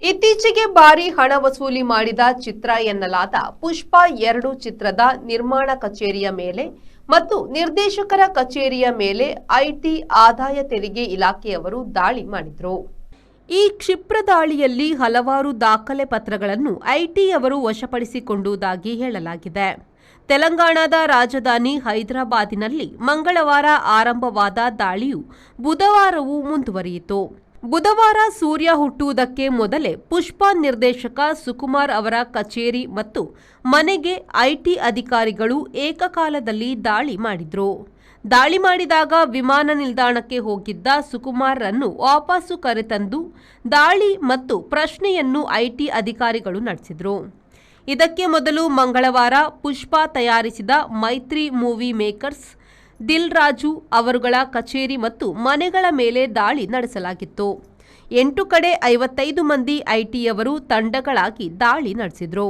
ಇತ್ತೀಚೆಗೆ ಭಾರಿ ಹಣ ವಸೂಲಿ ಮಾಡಿದ ಚಿತ್ರ ಎನ್ನಲಾದ ಪುಷ್ಪ 2 ಚಿತ್ರದ ನಿರ್ಮಾಣ ಕಚೇರಿಯ ಮೇಲೆ ಮತ್ತು ನಿರ್ದೇಶಕರ ಕಚೇರಿಯ ಮೇಲೆ ಐಟಿ ಆದಾಯ ತೆರಿಗೆ ಇಲಾಖೆಯವರು ದಾಳಿ ಮಾಡಿದರು. ಈ ಕ್ಷಿಪ್ರ ದಾಳಿಯಲ್ಲಿ ಹಲವಾರು ದಾಖಲೆ ಪತ್ರಗಳನ್ನು ಐಟಿಯವರು ವಶಪಡಿಸಿಕೊಂಡುದಾಗಿ ಹೇಳಲಾಗಿದೆ. ತೆಲಂಗಾಣದ ರಾಜಧಾನಿ ಹೈದರಾಬಾದಿನಲ್ಲಿ ಮಂಗಳವಾರ ಆರಂಭವಾದ ದಾಳಿಯು ಬುಧವಾರವೂ ಮುಂದುವರಿಯಿತು. ಬುಧವಾರ ಸೂರ್ಯ ಹುಟ್ಟುವುದಕ್ಕೆ ಮೊದಲೇ ಪುಷ್ಪ ನಿರ್ದೇಶಕ ಸುಕುಮಾರ್ ಅವರ ಕಚೇರಿ ಮತ್ತು ಮನೆಗೆ ಐಟಿ ಅಧಿಕಾರಿಗಳು ಏಕಕಾಲದಲ್ಲಿ ದಾಳಿ ಮಾಡಿದ್ರು. ದಾಳಿ ಮಾಡಿದಾಗ ವಿಮಾನ ನಿಲ್ದಾಣಕ್ಕೆ ಹೋಗಿದ್ದ ಸುಕುಮಾರ್ರನ್ನು ವಾಪಸ್ಸು ಕರೆತಂದು ದಾಳಿ ಮತ್ತು ಪ್ರಶ್ನೆಯನ್ನು ಐಟಿ ಅಧಿಕಾರಿಗಳು ನಡೆಸಿದ್ರು. ಇದಕ್ಕೆ ಮೊದಲು ಮಂಗಳವಾರ ಪುಷ್ಪ ತಯಾರಿಸಿದ ಮೈತ್ರಿ ಮೂವಿ ಮೇಕರ್ಸ್ ದಿಲ್ ರಾಜು ಅವರುಗಳ ಕಚೇರಿ ಮತ್ತು ಮನೆಗಳ ಮೇಲೆ ದಾಳಿ ನಡೆಸಲಾಗಿತ್ತು. 8 ಕಡೆ 55 ಮಂದಿ ಐಟಿಯವರು ತಂಡಗಳಾಗಿ ದಾಳಿ ನಡೆಸಿದರು.